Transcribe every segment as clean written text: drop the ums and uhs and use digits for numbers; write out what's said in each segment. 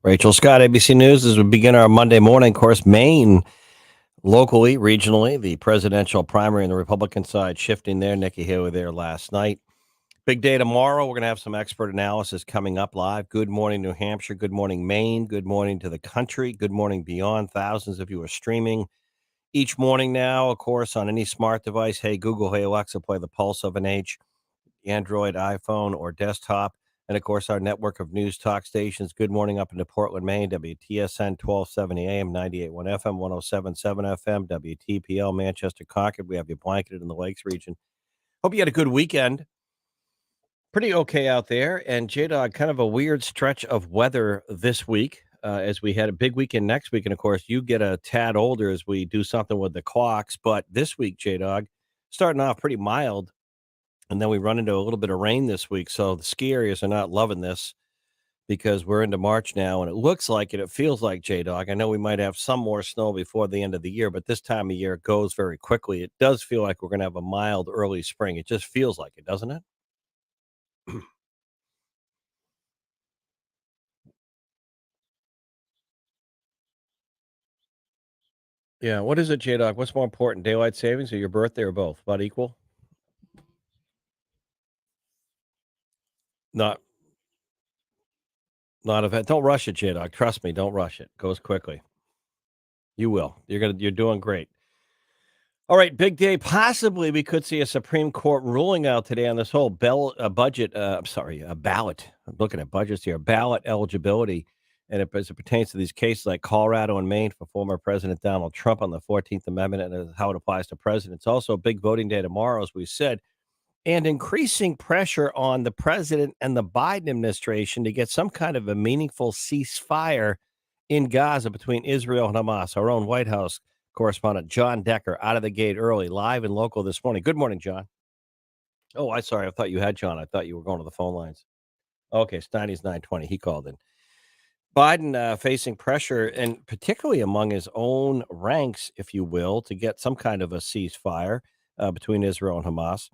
Rachel Scott, ABC News, as we begin our Monday morning. Of course, Maine, locally, regionally, the presidential primary on the Republican side shifting there. Nikki Haley there last night. Big day tomorrow. We're going to have some expert analysis coming up live. Good morning, New Hampshire. Good morning, Maine. Good morning to the country. Good morning beyond. Thousands of you are streaming each morning now, of course, on any smart device. Hey, Google, hey, Alexa, play the pulse of an age. Android, iPhone, or desktop. And of course, our network of news talk stations. Good morning up into Portland, Maine, WTSN 1270 AM, 98.1 FM, 107.7 FM, WTPL, Manchester, Concord. We have you blanketed in the Lakes region. Hope you had a good weekend. Pretty okay out there. And J-Dog, kind of a weird stretch of weather this week as we had a big weekend next week. And of course, you get a tad older as we do something with the clocks. But this week, J-Dog, starting off pretty mild. And then we run into a little bit of rain this week. So the ski areas are not loving this because we're into March now. And it looks like it feels like, J-Dog. I know we might have some more snow before the end of the year, but this time of year it goes very quickly. It does feel like we're going to have a mild early spring. It just feels like it, doesn't it? Yeah. What is it, J-Dog? What's more important, daylight savings or your birthday or both? About equal? Not, not a, don't rush it, J-Dog. Trust me. Don't rush it. Goes quickly. You will. You're doing great. All right, big day. Possibly, we could see a Supreme Court ruling out today on this whole budget. I'm sorry, a ballot. I'm looking at budgets here. Ballot eligibility, and as it pertains to these cases like Colorado and Maine for former President Donald Trump on the 14th Amendment, and how it applies to presidents. Also, a big voting day tomorrow, as we said, and increasing pressure on the president and the Biden administration to get some kind of a meaningful ceasefire in Gaza between Israel and Hamas. Our own White House correspondent John Decker out of the gate early, live and local this morning. Good morning, John. Oh, I sorry. I thought you had John. I thought you were going to the phone lines. Okay, Steiny's 920. He called in. Biden facing pressure, and particularly among his own ranks, if you will, to get some kind of a ceasefire between Israel and Hamas.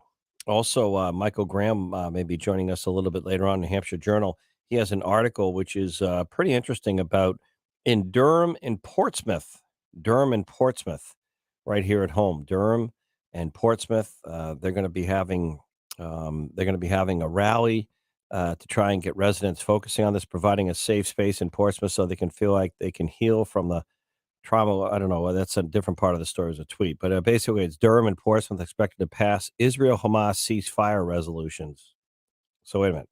Also, Michael Graham may be joining us a little bit later on in the Hampshire Journal. He has an article which is pretty interesting about in Durham and Portsmouth, right here at home. Durham and Portsmouth, they're going to be having a rally to try and get residents focusing on this, providing a safe space in Portsmouth so they can feel like they can heal from the trauma. I don't know. That's a different part of the story as a tweet. But basically, it's Durham and Portsmouth expected to pass Israel Hamas ceasefire resolutions. So, wait a minute.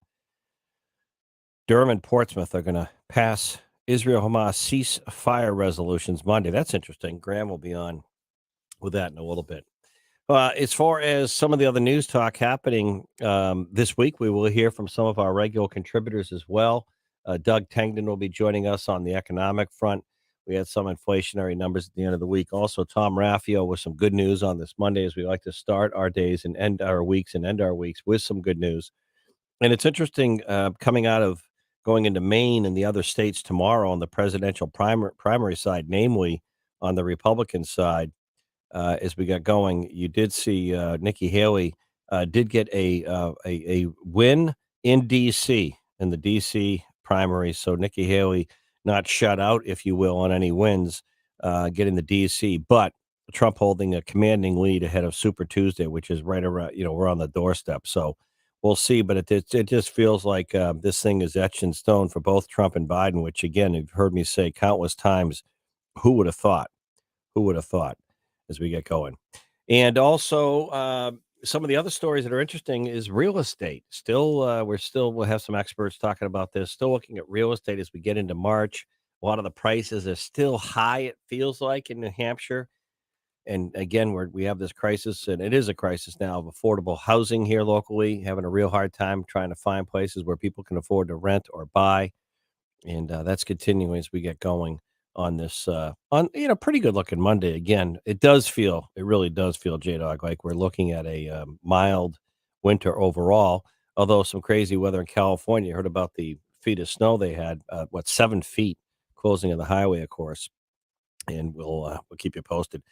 Durham and Portsmouth are going to pass Israel Hamas ceasefire resolutions Monday. That's interesting. Graham will be on with that in a little bit. As far as some of the other news talk happening this week, we will hear from some of our regular contributors as well. Doug Tengden will be joining us on the economic front. We had some inflationary numbers at the end of the week. Also, Tom Raffio with some good news on this Monday, as we like to start our days and end our weeks with some good news. And it's interesting coming out of going into Maine and the other states tomorrow on the presidential primary side, namely on the Republican side. As we got going, you did see Nikki Haley did get a win in D.C. in the D.C. primary. So Nikki Haley not shut out, if you will, on any wins getting the D.C. But Trump holding a commanding lead ahead of Super Tuesday, which is right around. We're on the doorstep. So we'll see. But it just feels like this thing is etched in stone for both Trump and Biden. Which again, you've heard me say countless times. Who would have thought? Who would have thought? As we get going. And also, some of the other stories that are interesting is real estate. We'll have some experts talking about this. Still looking at real estate as we get into March. A lot of the prices are still high, it feels like, in New Hampshire. And again, we have this crisis, and it is a crisis now of affordable housing here locally, having a real hard time trying to find places where people can afford to rent or buy. And that's continuing as we get going on this pretty good looking Monday. Again, it really does feel, J-Dog, like we're looking at a mild winter overall, although some crazy weather in California. You heard about the feet of snow they had, 7 feet closing of the highway, of course, and we'll keep you posted.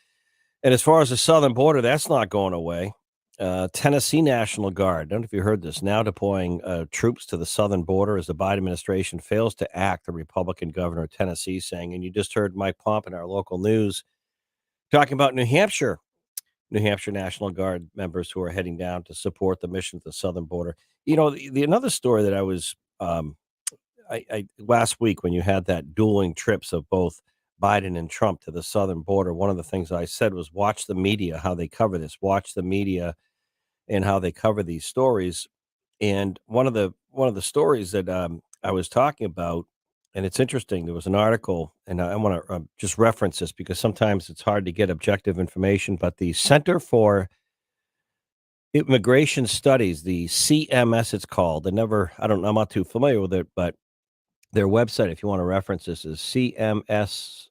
And as far as the southern border, that's not going away. Tennessee National Guard. I don't know if you heard this. Now deploying troops to the southern border as the Biden administration fails to act. The Republican governor of Tennessee saying, and you just heard Mike Pomp in our local news talking about New Hampshire National Guard members who are heading down to support the mission at the southern border. You know, the another story that I was I last week when you had that dueling trips of both Biden and Trump to the southern border, one of the things I said was watch the media, how they cover this, watch the media and how they cover these stories. And one of the stories that I was talking about, and it's interesting. There was an article, and I want to just reference this because sometimes it's hard to get objective information. But the Center for Immigration Studies, the CMS, it's called. I don't, I'm not too familiar with it, but their website, if you want to reference this, is CMS.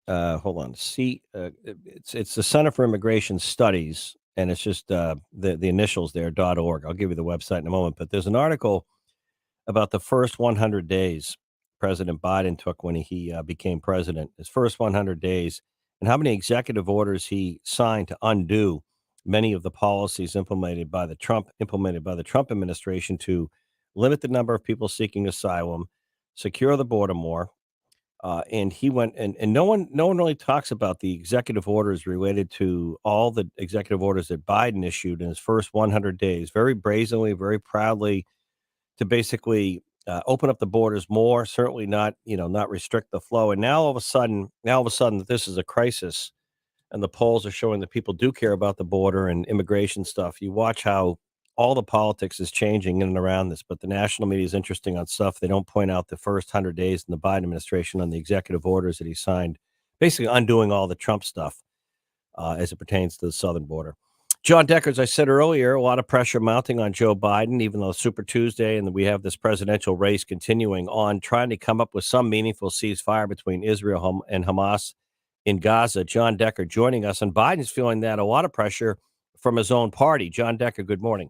Hold on, it's the Center for Immigration Studies, and it's just the initials there .org. I'll give you the website in a moment, but there's an article about the first 100 days President Biden took when he became president. His first 100 days, and how many executive orders he signed to undo many of the policies implemented by the Trump administration to limit the number of people seeking asylum, secure the border more. And he went and no one really talks about the executive orders related to all the executive orders that Biden issued in his first 100 days, very brazenly, very proudly, to basically open up the borders more, certainly not, not restrict the flow. And now all of a sudden that this is a crisis and the polls are showing that people do care about the border and immigration stuff. You watch how all the politics is changing in and around this, but the national media is interesting on stuff. They don't point out the first 100 days in the Biden administration on the executive orders that he signed, basically undoing all the Trump stuff as it pertains to the southern border. John Decker, as I said earlier, a lot of pressure mounting on Joe Biden, even though Super Tuesday and we have this presidential race continuing on, trying to come up with some meaningful ceasefire between Israel and Hamas in Gaza. John Decker joining us, and Biden's feeling that a lot of pressure from his own party. John Decker, good morning.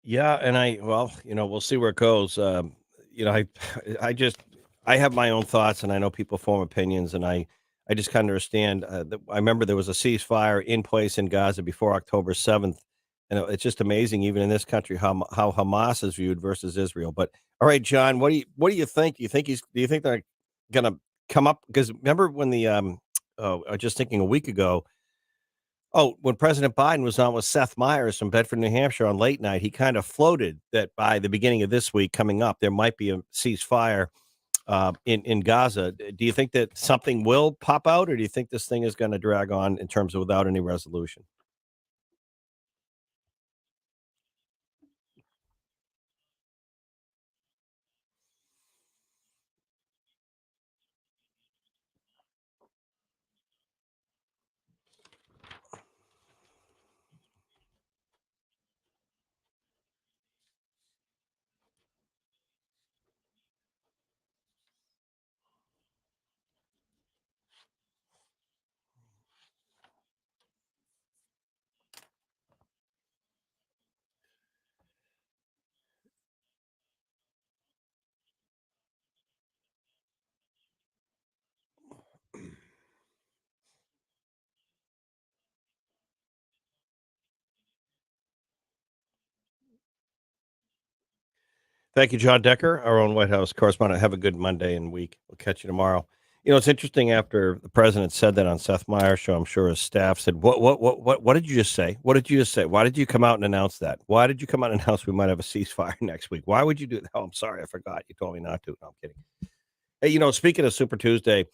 Yeah, and we'll see where it goes. You know, I, I just, I have my own thoughts, and I know people form opinions, and I just kind of understand. I remember there was a ceasefire in place in Gaza before October 7th, and it's just amazing, even in this country, how Hamas is viewed versus Israel. But all right, John, what do you think? Do you think they're gonna come up? Because remember when I was just thinking a week ago. Oh, when President Biden was on with Seth Meyers from Bedford, New Hampshire on late night, he kind of floated that by the beginning of this week coming up, there might be a ceasefire in Gaza. Do you think that something will pop out, or do you think this thing is going to drag on in terms of without any resolution? Thank you, John Decker, our own White House correspondent. Have a good Monday and week. We'll catch you tomorrow. You know, it's interesting after the president said that on Seth Meyers' show, I'm sure his staff said, what did you just say? What did you just say? Why did you come out and announce that? Why did you come out and announce we might have a ceasefire next week? Why would you do that? Oh, I'm sorry. I forgot. You told me not to. No, I'm kidding. Hey, speaking of Super Tuesday,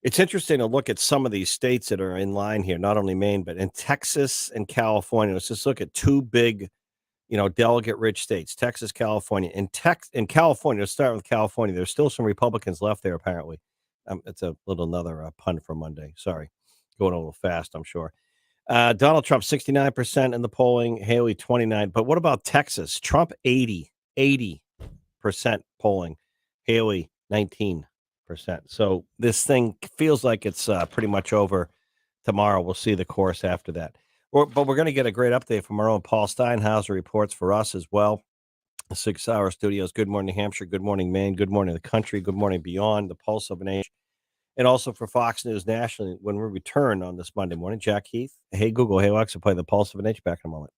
It's interesting to look at some of these states that are in line here, not only Maine, but in Texas and California. Let's just look at two big, delegate rich states, Texas, California. In California, let's start with California. There's still some Republicans left there, apparently. It's a little another pun for Monday. Sorry. Going a little fast, I'm sure. Donald Trump, 69% in the polling, Haley, 29. But what about Texas? Trump, 80% polling, Haley, 19%. So this thing feels like it's pretty much over tomorrow. We'll see the course after that. But we're going to get a great update from our own Paul Steinhauser reports for us as well. The 6 Hour Studios. Good morning, New Hampshire. Good morning, Maine. Good morning, the country. Good morning, beyond the pulse of an age. And also for Fox News nationally when we return on this Monday morning. Jack Heath. Hey, Google. Hey, Alexa, play the pulse of an age. Back in a moment.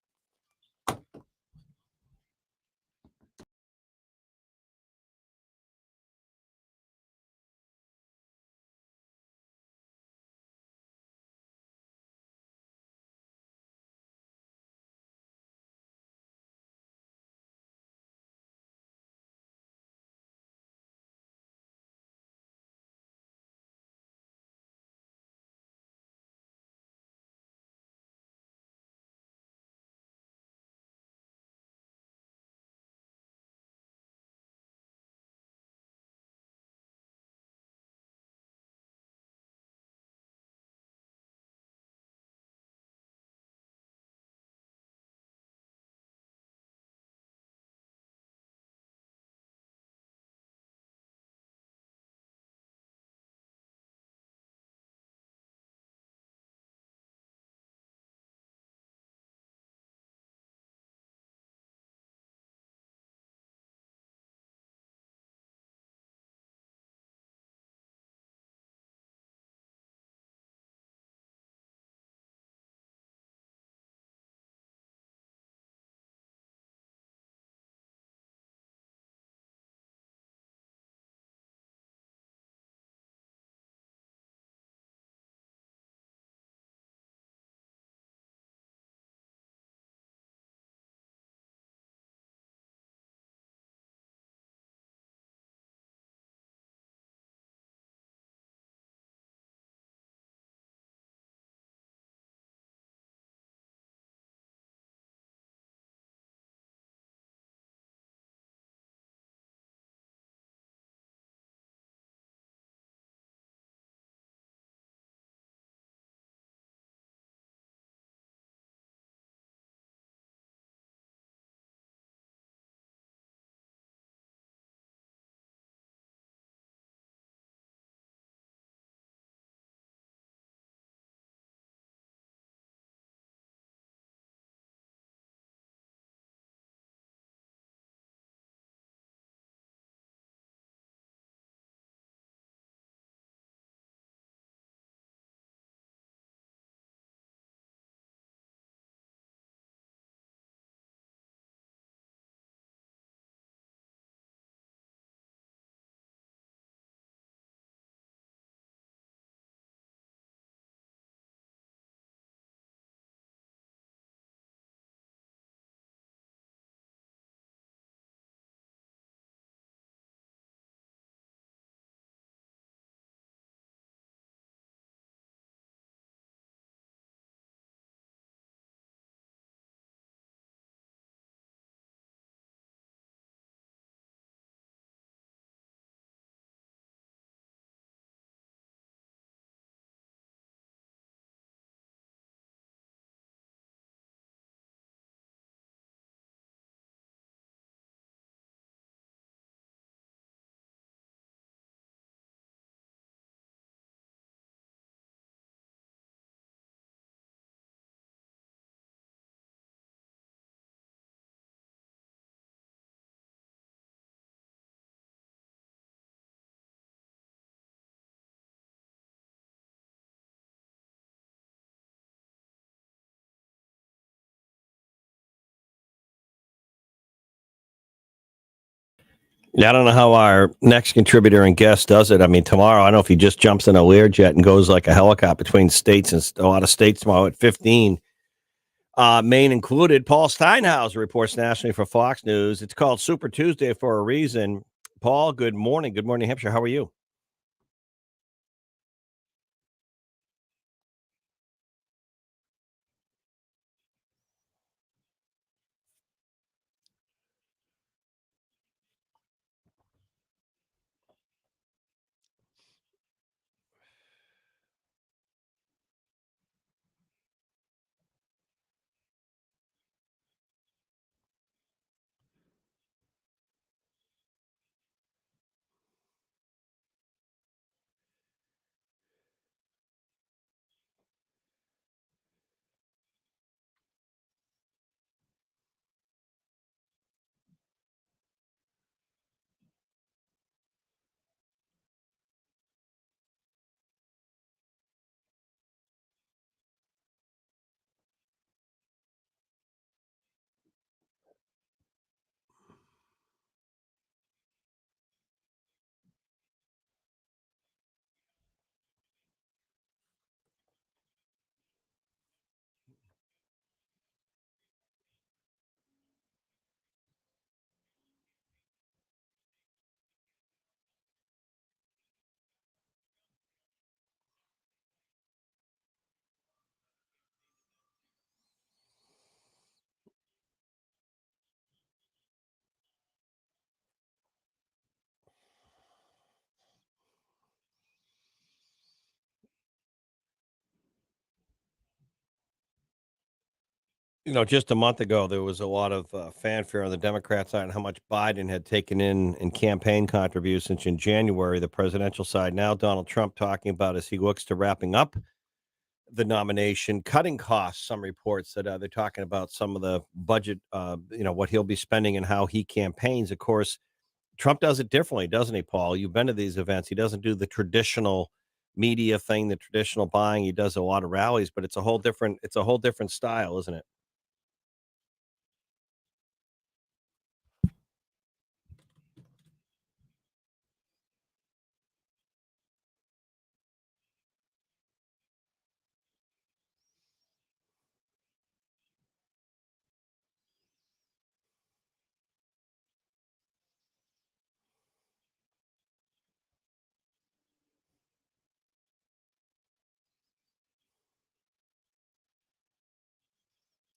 Yeah, I don't know how our next contributor and guest does it. I mean, tomorrow, I don't know if he just jumps in a Learjet and goes like a helicopter between states and a lot of states tomorrow at 15. Maine included. Paul Steinhauser reports nationally for Fox News. It's called Super Tuesday for a reason. Paul, good morning. Good morning, Hampshire. How are you? Just a month ago, there was a lot of fanfare on the Democrat side on how much Biden had taken in campaign contributions in January, the presidential side. Now, Donald Trump talking about as he looks to wrapping up the nomination, cutting costs. Some reports that they're talking about some of the budget, what he'll be spending and how he campaigns. Of course, Trump does it differently, doesn't he, Paul? You've been to these events. He doesn't do the traditional media thing, the traditional buying. He does a lot of rallies, but it's a whole different style, isn't it?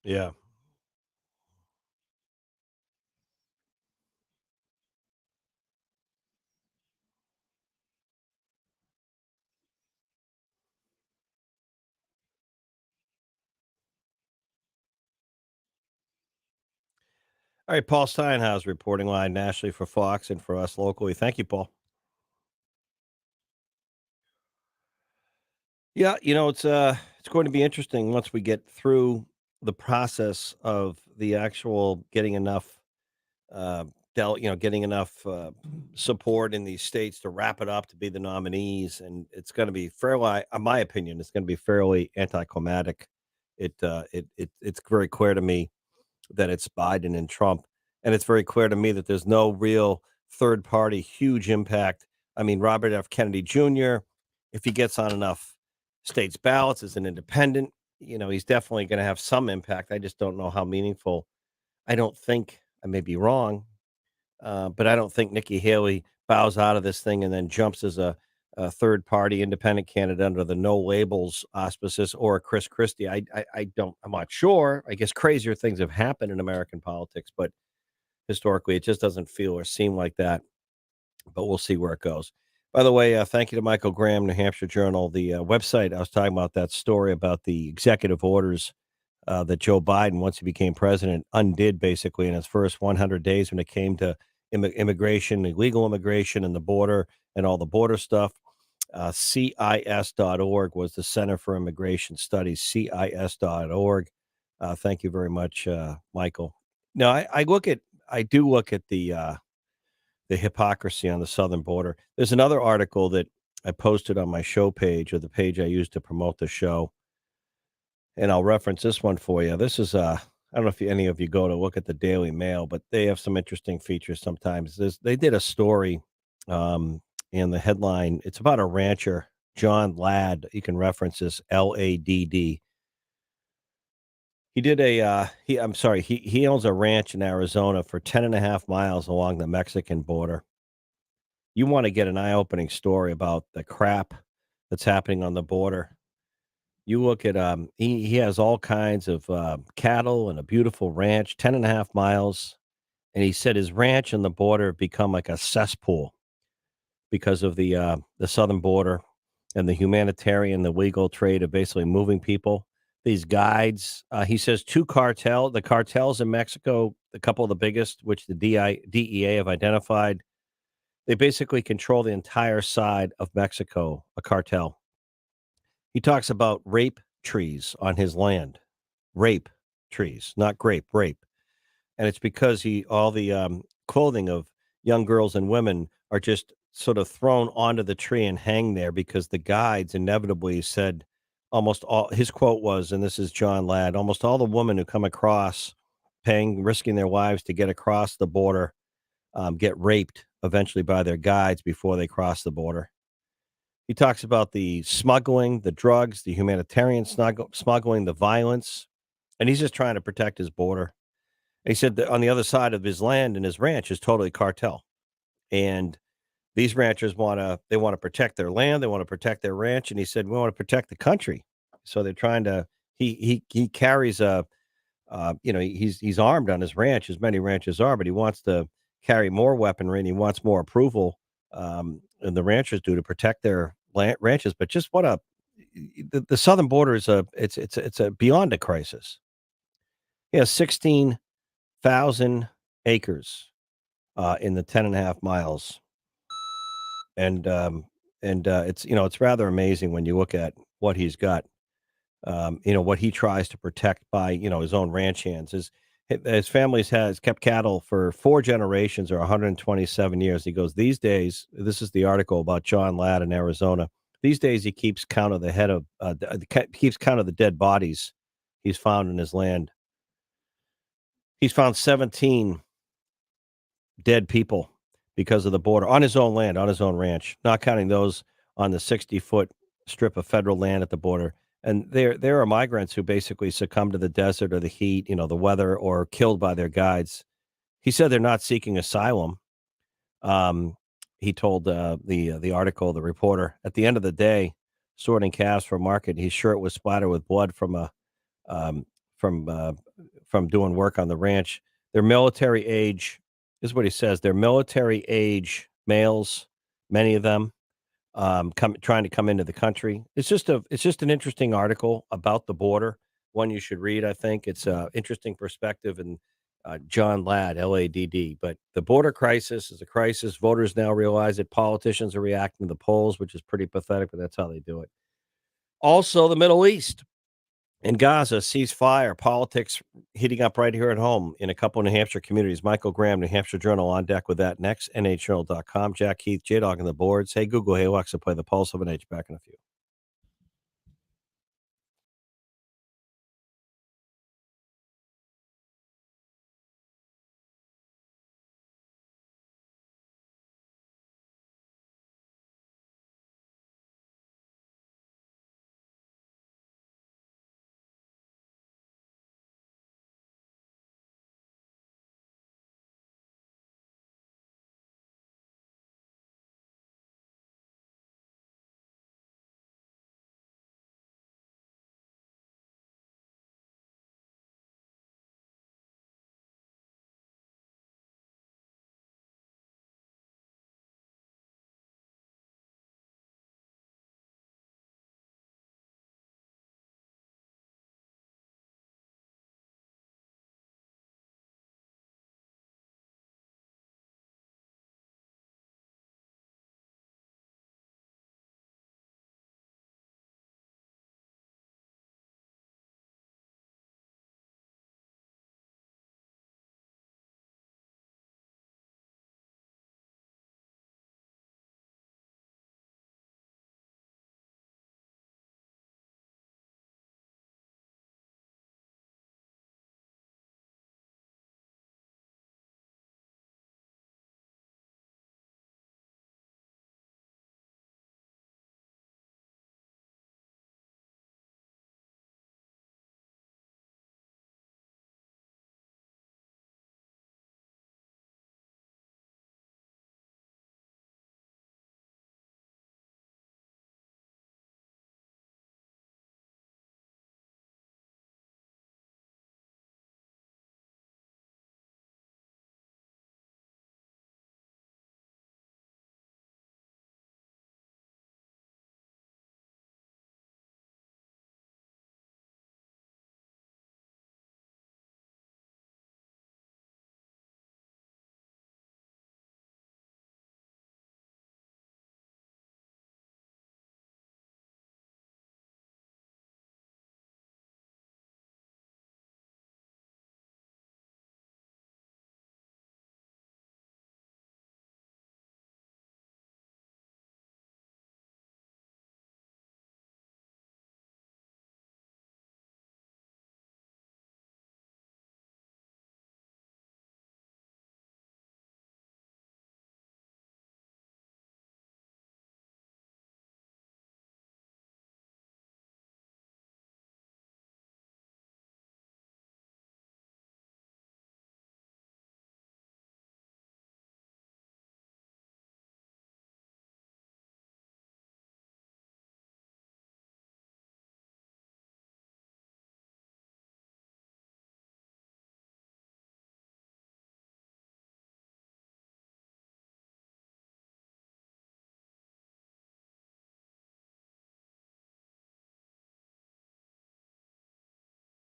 Yeah. All right, Paul Steinhaus reporting live nationally for Fox and for us locally. Thank you, Paul. Yeah, it's going to be interesting once we get through the process of the actual getting enough uh getting enough support in these states to wrap it up to be the nominees, and it's going to be fairly, in my opinion, it's going to be fairly anticlimactic. It's very clear to me that it's Biden and Trump. And it's very clear to me that there's no real third party huge impact. I mean, Robert F. Kennedy Jr., if he gets on enough states' ballots as an independent, he's definitely going to have some impact. I just don't know how meaningful. I don't think, I may be wrong, but I don't think Nikki Haley bows out of this thing and then jumps as a third party independent candidate under the no labels auspices or a Chris Christie. I don't, I'm not sure. I guess crazier things have happened in American politics, but historically it just doesn't feel or seem like that. But we'll see where it goes. By the way, thank you to Michael Graham, New Hampshire Journal. The website, I was talking about that story about the executive orders that Joe Biden, once he became president, undid basically in his first 100 days when it came to immigration, illegal immigration, and the border and all the border stuff. CIS.org was the Center for Immigration Studies, CIS.org. Thank you very much, Michael. No, I do look at the hypocrisy on the southern border. There's another article that I posted on my show page, or the page I used to promote the show, and I'll reference this one for you. This is I don't know if any of you go to look at the Daily Mail, but they have some interesting features sometimes. They did a story, um, and the headline, it's about a rancher, John Ladd. You can reference this, Ladd. He did a I'm sorry, he owns a ranch in Arizona for 10 and a half miles along the Mexican border. You want to get an eye-opening story about the crap that's happening on the border. You look at, he has all kinds of, cattle and a beautiful ranch, 10 and a half miles, and he said his ranch and the border have become like a cesspool because of the southern border and the humanitarian, the legal trade of basically moving people. These guides, he says 2 the cartels in Mexico, a couple of the biggest, which the DEA have identified, they basically control the entire side of Mexico, a cartel. He talks about rape trees on his land, rape trees, not grape, rape. And it's because all the clothing of young girls and women are just sort of thrown onto the tree and hang there because the guides inevitably said almost all, his quote was, and this is John Ladd, almost all the women who come across risking their lives to get across the border, get raped eventually by their guides before they cross the border. He talks about the smuggling, the drugs, the humanitarian smuggling, the violence, and he's just trying to protect his border. He said that on the other side of his land and his ranch is totally cartel, and these ranchers want to protect their land, they want to protect their ranch, and he said we want to protect the country. So they're trying to. He carries a he's armed on his ranch, as many ranches are, but he wants to carry more weaponry and he wants more approval, and the ranchers do to protect their ranches. But just what a the southern border is a it's a beyond a crisis. He has 16,000 acres in the 10 and a half miles. And, it's, it's rather amazing when you look at what he's got, what he tries to protect by, his own ranch hands. His family's has kept cattle for 4 generations or 127 years. He goes, these days, this is the article about John Ladd in Arizona. These days, he keeps count of the head of, keeps count of the dead bodies he's found in his land. He's found 17 dead people because of the border on his own land, on his own ranch, not counting those on the 60-foot strip of federal land at the border. And there are migrants who basically succumb to the desert or the heat, the weather, or killed by their guides. He said they're not seeking asylum. Um, he told the article, the reporter, at the end of the day, sorting calves for market, he's sure it was splattered with blood um, from from doing work on the ranch. Their military age is what he says. They're military age males, many of them trying to come into the country. It's just an interesting article about the border. One you should read. I think it's a interesting perspective and. John Ladd, Ladd. But the border crisis is a crisis. Voters now realize it. Politicians are reacting to the polls, which is pretty pathetic, but that's how they do it. Also, the Middle East. In Gaza, ceasefire, politics heating up right here at home in a couple of New Hampshire communities. Michael Graham, New Hampshire Journal, on deck with that next. NHJournal.com. Jack Heath, J-Dog on the boards. Hey, Google, hey, Alexa, play the Pulse of an H. Back in a few.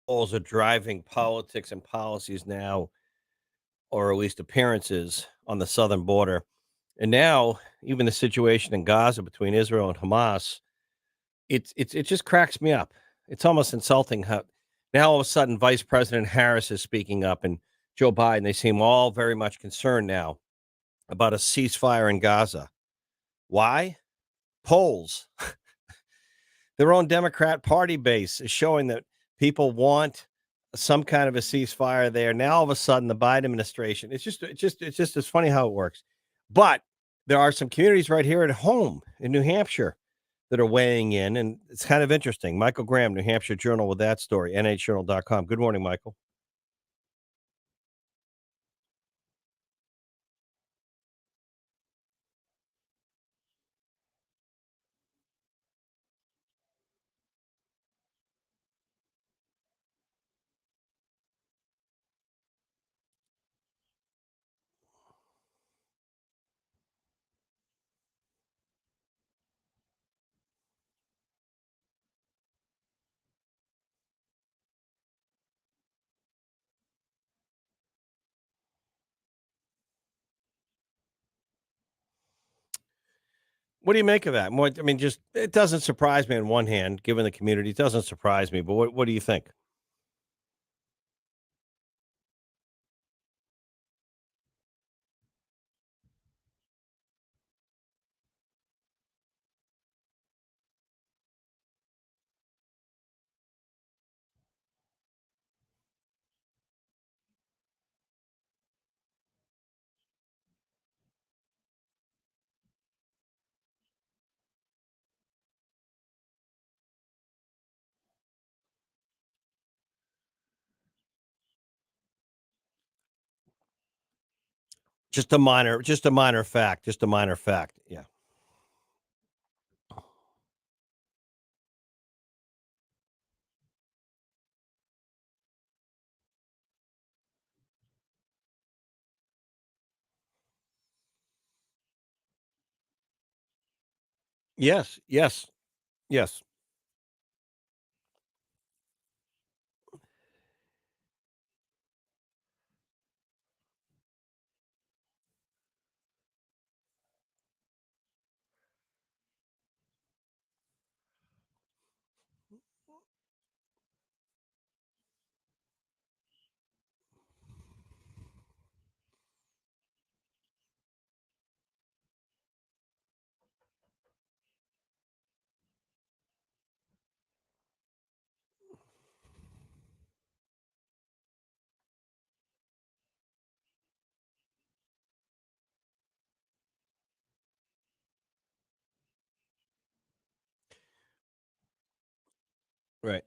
polls are driving politics and policies now, or at least appearances on the southern border. And now, even the situation in Gaza between Israel and Hamas, it just cracks me up. It's almost insulting how now all of a sudden Vice President Harris is speaking up and Joe Biden, they seem all very much concerned now about a ceasefire in Gaza. Why? Polls. Their own Democrat Party base is showing that people want some kind of a ceasefire there. Now all of a sudden the Biden administration, it's just it's funny how it works. But there are some communities right here at home in New Hampshire that are weighing in, and it's kind of interesting. Michael Graham, New Hampshire Journal with that story, nhjournal.com. Good morning, Michael. What do you make of that? What, I mean, just it doesn't surprise me on one hand, given the community, it doesn't surprise me. But what do you think? Just a minor fact. Just a minor fact. Yeah. Yes. Yes. Yes. Right.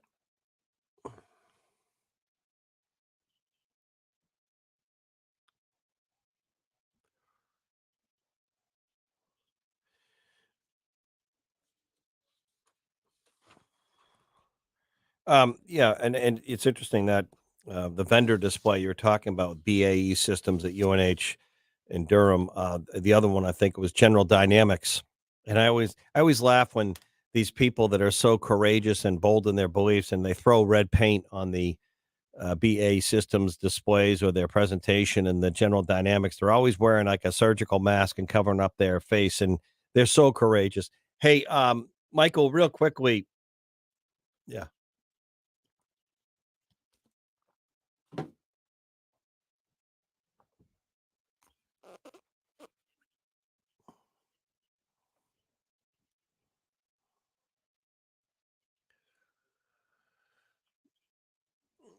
Yeah, and it's interesting that the vendor display you're talking about BAE Systems at UNH in Durham. The other one I think was General Dynamics, and I always laugh when these people that are so courageous and bold in their beliefs and they throw red paint on the BA Systems displays or their presentation and the General Dynamics. They're always wearing like a surgical mask and covering up their face, and they're so courageous. Hey, Michael, real quickly, yeah,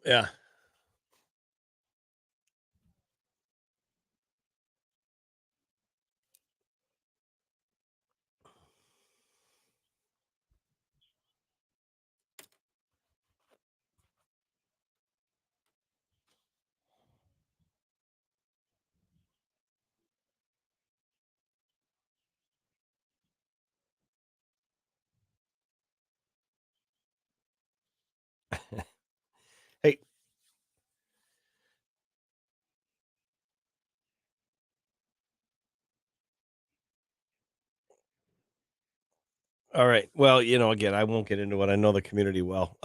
yeah. Hey, all right. Well, again, I won't get into it. I know the community well.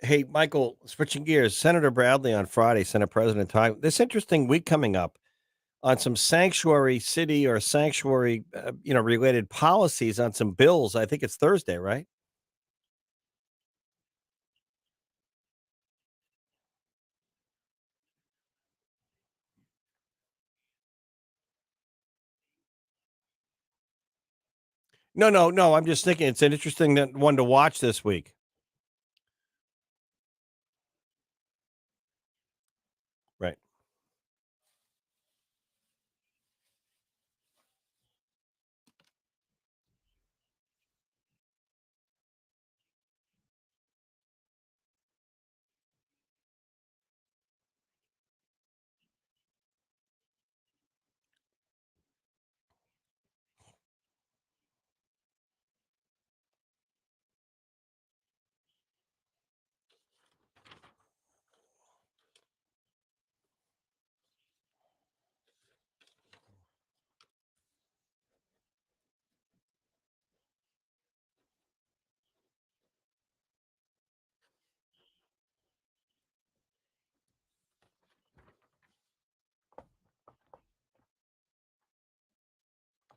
Hey, Michael, switching gears, Senator Bradley on Friday, Senate President time. This interesting week coming up on some sanctuary city or sanctuary, related policies on some bills. I think it's Thursday, right? No, no, no. I'm just thinking it's an interesting one to watch this week. Right.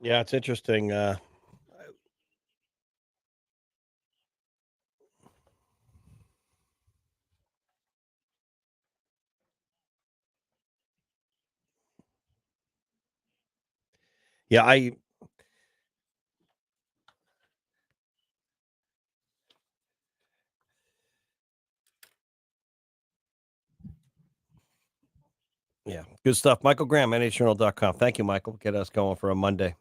Yeah, it's interesting. Yeah, yeah, good stuff. Michael Graham, NHJournal.com. Thank you, Michael. Get us going for a Monday.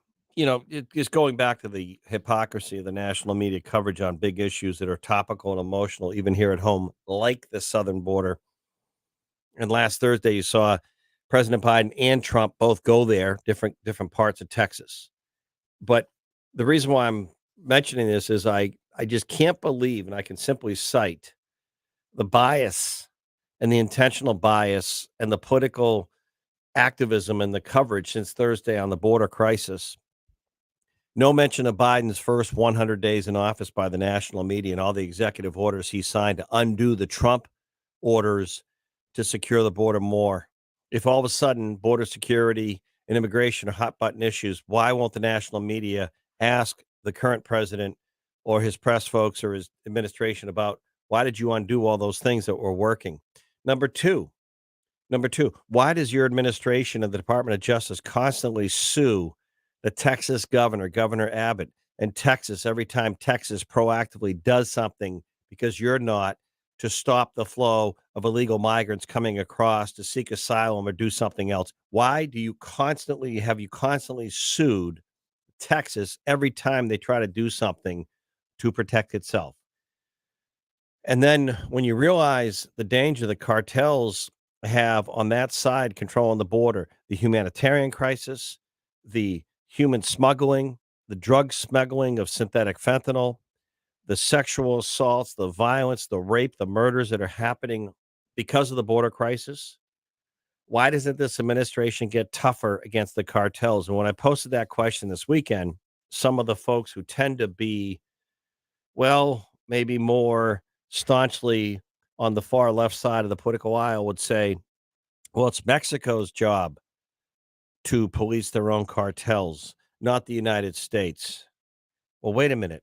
Just going back to the hypocrisy of the national media coverage on big issues that are topical and emotional, even here at home, like the southern border. And last Thursday, you saw President Biden and Trump both go there, different parts of Texas. But the reason why I'm mentioning this is I just can't believe, and I can simply cite the bias and the intentional bias and the political activism and the coverage since Thursday on the border crisis. No mention of Biden's first 100 days in office by the national media and all the executive orders he signed to undo the Trump orders to secure the border more. If all of a sudden border security and immigration are hot button issues, why won't the national media ask the current president or his press folks or his administration about why did you undo all those things that were working? Number two, Number two, why does your administration and the Department of Justice constantly sue the Texas governor, Governor Abbott, and Texas every time Texas proactively does something because you're not to stop the flow of illegal migrants coming across to seek asylum or do something else? Why do you constantly sued Texas every time they try to do something to protect itself? And then when you realize the danger the cartels have on that side controlling the border, the humanitarian crisis, the human smuggling, the drug smuggling of synthetic fentanyl, the sexual assaults, the violence, the rape, the murders that are happening because of the border crisis. Why doesn't this administration get tougher against the cartels? And when I posted that question this weekend, some of the folks who tend to be maybe more staunchly on the far left side of the political aisle would say, well, it's Mexico's job to police their own cartels, not the United States. Well, wait a minute.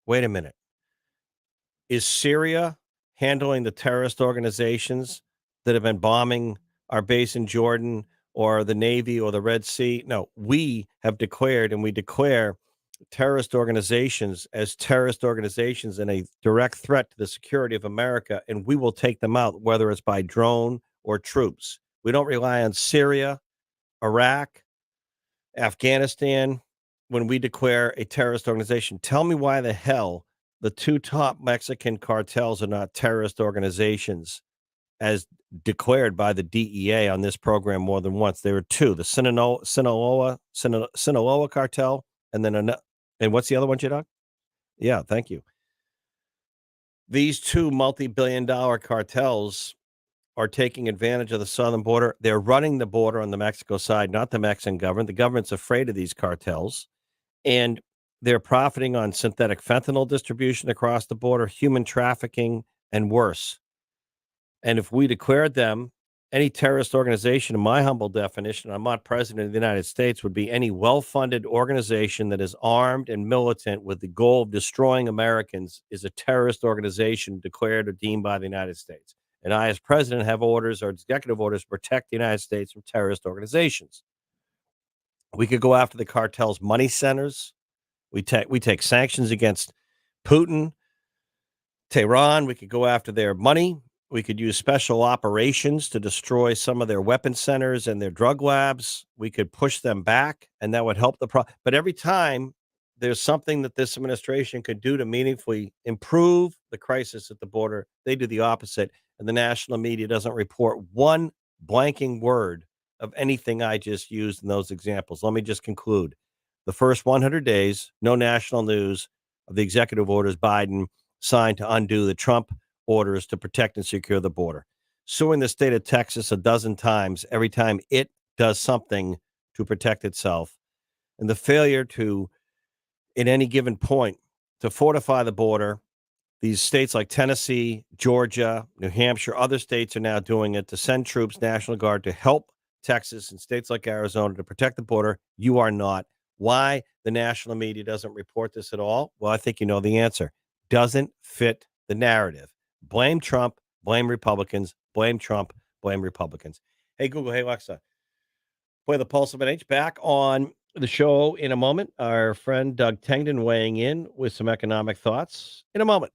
Wait a minute. Is Syria handling the terrorist organizations that have been bombing our base in Jordan or the Navy or the Red Sea? No, we have declared and we declare terrorist organizations and a direct threat to the security of America, and we will take them out, whether it's by drone or troops. We don't rely on Syria, Iraq, Afghanistan when we declare a terrorist organization. Tell me why the hell the two top Mexican cartels are not terrorist organizations as declared by the DEA on this program more than once. There are two, the Sinaloa cartel, and then and what's the other one, J-Dog? Yeah, thank you. These two multi-billion-dollar cartels are taking advantage of the southern border. They're running the border on the Mexico side, not the Mexican government. The government's afraid of these cartels, and they're profiting on synthetic fentanyl distribution across the border, human trafficking, and worse. And if we declared them any terrorist organization, in my humble definition, I'm not president of the United States, would be any well funded organization that is armed and militant with the goal of destroying Americans is a terrorist organization declared or deemed by the United States. And I, as president, have orders or executive orders to protect the United States from terrorist organizations. We could go after the cartel's money centers. We take sanctions against Putin, Tehran. We could go after their money. We could use special operations to destroy some of their weapon centers and their drug labs. We could push them back, and that would help but every time there's something that this administration could do to meaningfully improve the crisis at the border, they do the opposite, and the national media doesn't report one blanking word of anything I just used in those examples. Let me just conclude. The first 100 days, no national news of the executive orders Biden signed to undo the Trump orders to protect and secure the border. Suing the state of Texas a dozen times every time it does something to protect itself. And the failure to, at any given point, to fortify the border. These states like Tennessee, Georgia, New Hampshire, other states are now doing it to send troops, National Guard, to help Texas and states like Arizona to protect the border. You are not. Why the national media doesn't report this at all? Well, I think you know the answer. Doesn't fit the narrative. Blame Trump, blame Republicans, blame Trump, blame Republicans. Hey, Google, hey, Alexa, play the Pulse of NH. Back on the show in a moment. Our friend Doug Tengden weighing in with some economic thoughts in a moment.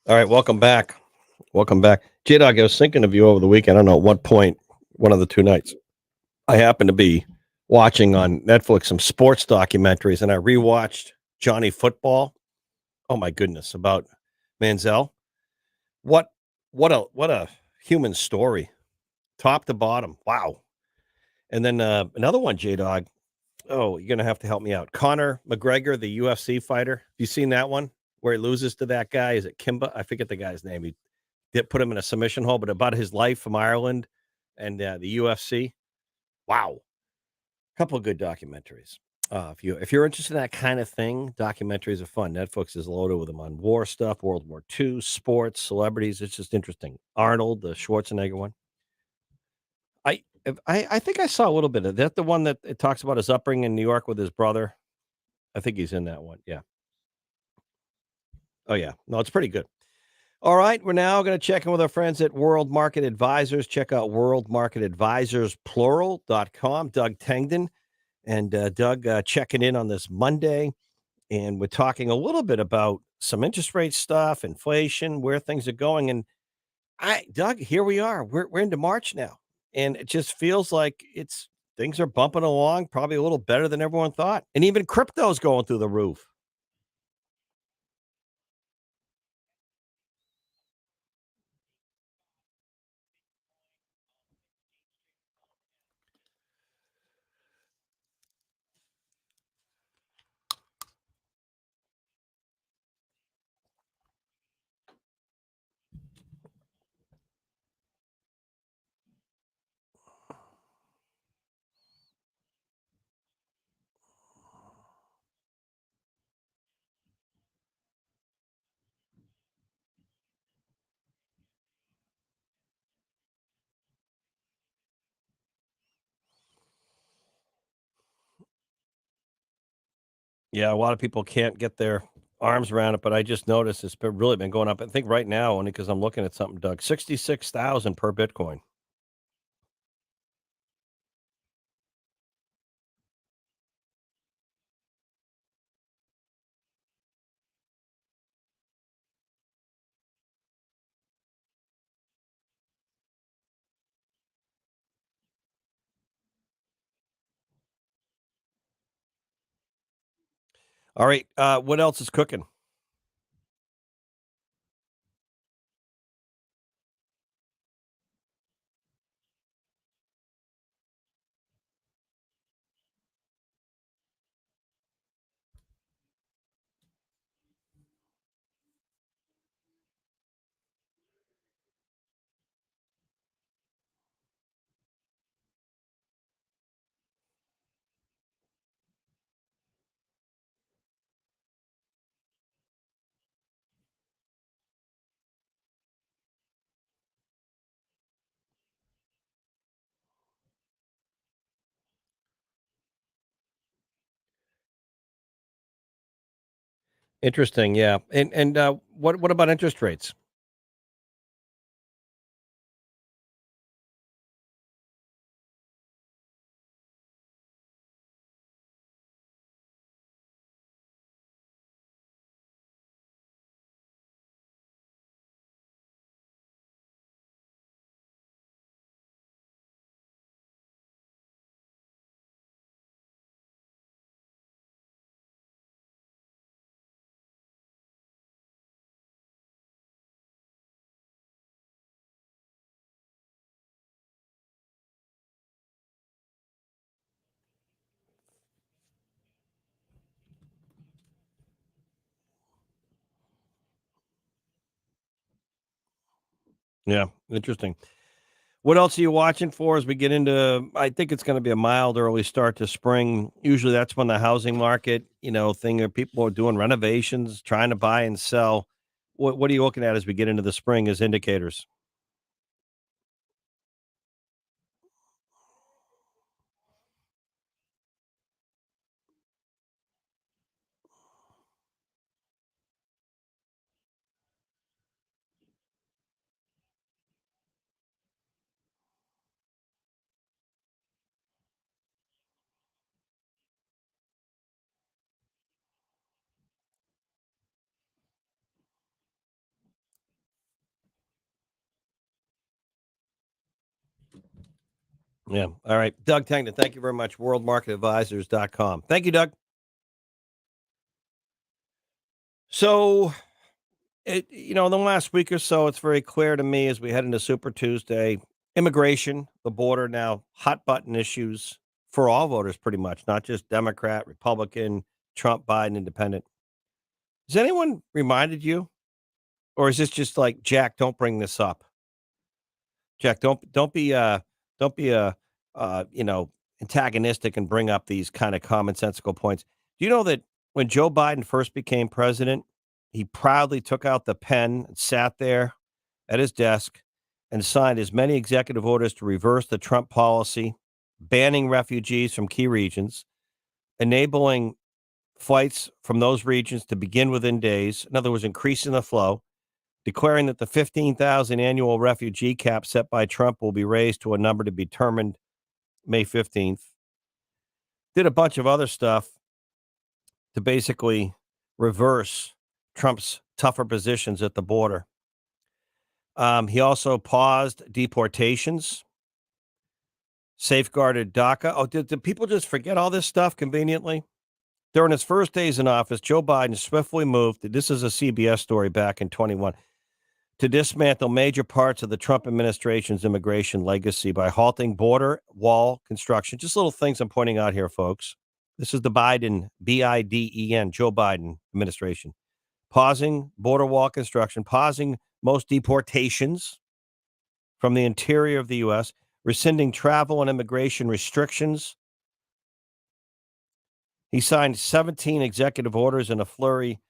All right, welcome back. Welcome back. J Dog, I was thinking of you over the weekend. I don't know at what point, one of the two nights, I happened to be watching on Netflix some sports documentaries and I rewatched Johnny Football. Oh my goodness, about Manziel. What what a human story, top to bottom. Wow. And then another one, J Dog. Oh, you're gonna have to help me out. Conor McGregor, the UFC fighter. You seen that one where he loses to that guy? Is it Kimba? I forget the guy's name. He did put him in a submission hold, but about his life from Ireland and the UFC. Wow, couple of good documentaries. If you're interested in that kind of thing, documentaries are fun. Netflix is loaded with them on war stuff, World War II, sports, celebrities. It's just interesting. Arnold, the Schwarzenegger one. I think I saw a little bit of that. The one that it talks about his upbringing in New York with his brother. I think he's in that one. Yeah. Oh yeah. No, it's pretty good. All right, we're now going to check in with our friends at World Market Advisors. Check out worldmarketadvisorsplural.com. Doug Tengden and Doug checking in on this Monday. And we're talking a little bit about some interest rate stuff, inflation, where things are going. And Doug, here we are. We're into March now. And it just feels like it's things are bumping along, probably a little better than everyone thought. And even crypto's going through the roof. Yeah, a lot of people can't get their arms around it, but I just noticed it's really been going up. I think right now, only because I'm looking at something, Doug, 66,000 per Bitcoin. All right, what else is cooking? Interesting, yeah. And what about interest rates? Yeah, interesting. What else are you watching for as we get into I think it's gonna be a mild early start to spring. Usually that's when the housing market, thing of people are doing renovations, trying to buy and sell. What are you looking at as we get into the spring as indicators? Yeah. All right. Doug Tangton, thank you very much. WorldMarketAdvisors.com. Thank you, Doug. So, in the last week or so, it's very clear to me as we head into Super Tuesday, immigration, the border now, hot button issues for all voters, pretty much, not just Democrat, Republican, Trump, Biden, Independent. Has anyone reminded you, or is this just like, Jack, don't bring this up? Jack, don't be antagonistic and bring up these kind of commonsensical points. Do you know that when Joe Biden first became president, he proudly took out the pen and sat there at his desk and signed as many executive orders to reverse the Trump policy, banning refugees from key regions, enabling flights from those regions to begin within days. In other words, increasing the flow, declaring that the 15,000 annual refugee cap set by Trump will be raised to a number to be determined May 15th. Did a bunch of other stuff to basically reverse Trump's tougher positions at the border. He also paused deportations, safeguarded DACA. Oh, did people just forget all this stuff conveniently? During his first days in office, Joe Biden swiftly moved. This is a CBS story back in 21. To dismantle major parts of the Trump administration's immigration legacy by halting border wall construction. Just little things I'm pointing out here, folks. This is the Biden, Biden, Joe Biden administration. Pausing border wall construction, pausing most deportations from the interior of the U.S., rescinding travel and immigration restrictions. He signed 17 executive orders in a fury,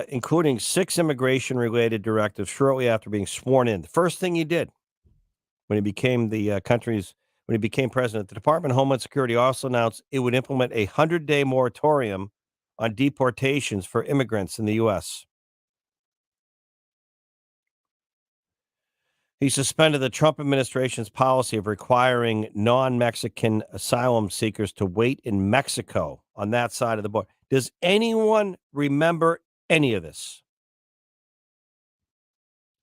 including 6 immigration-related directives shortly after being sworn in. The first thing he did when he became when he became president, the Department of Homeland Security also announced it would implement a 100-day moratorium on deportations for immigrants in the U.S. He suspended the Trump administration's policy of requiring non-Mexican asylum seekers to wait in Mexico on that side of the border. Does anyone remember any of this?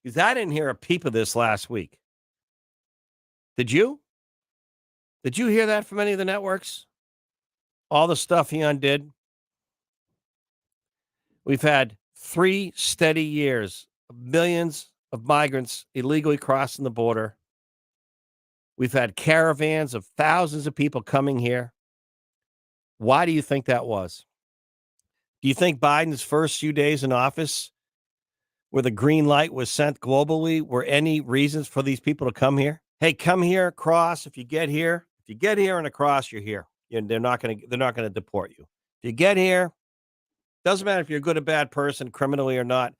Because I didn't hear a peep of this last week. Did you? Did you hear that from any of the networks? All the stuff he undid? We've had 3 steady years of millions of migrants illegally crossing the border. We've had caravans of thousands of people coming here. Why do you think that was? Do you think Biden's first few days in office, where the green light was sent globally, were any reasons for these people to come here? Hey, come here, cross. If you get here and across, you're here. They're not going to deport you. If you get here, doesn't matter if you're a good or bad person, criminally or not,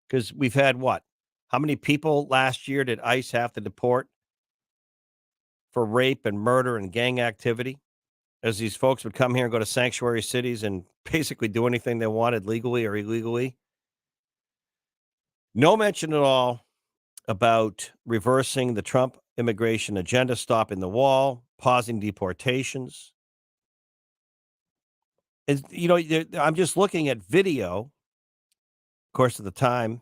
because we've had what? How many people last year did ICE have to deport for rape and murder and gang activity? As these folks would come here and go to sanctuary cities and basically do anything they wanted legally or illegally. No mention at all about reversing the Trump immigration agenda, stopping the wall, pausing deportations. And, I'm just looking at video. Of course, at the time,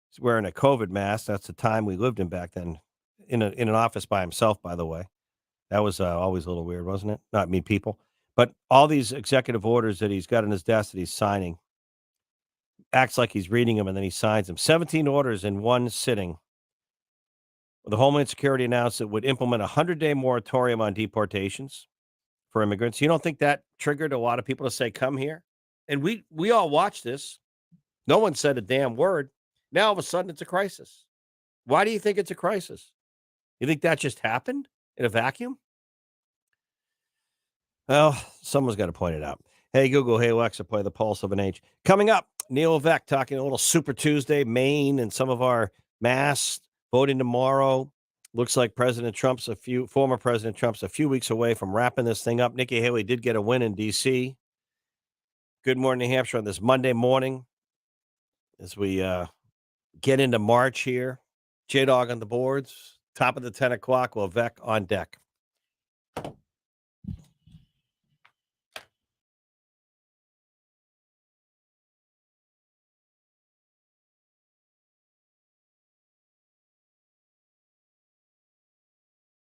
he's wearing a COVID mask. That's the time we lived in back then, in an office by himself, by the way. That was always a little weird, wasn't it? Not me, people. But all these executive orders that he's got on his desk that he's signing, acts like he's reading them and then he signs them. 17 orders in one sitting. The Homeland Security announced it would implement a 100-day moratorium on deportations for immigrants. You don't think that triggered a lot of people to say, come here? And we all watched this. No one said a damn word. Now, all of a sudden, it's a crisis. Why do you think it's a crisis? You think that just happened in a vacuum? Well, someone's got to point it out. Hey, Google, hey, Alexa, play The Pulse of an Age. Coming up, Neil Vec talking a little Super Tuesday, Maine, and some of our mass voting tomorrow. Looks like former President Trump's a few weeks away from wrapping this thing up. Nikki Haley did get a win in D.C. Good morning, New Hampshire, on this Monday morning as we get into March here. J-Dog on the boards. Top of the 10 o'clock. Well, Vec on deck.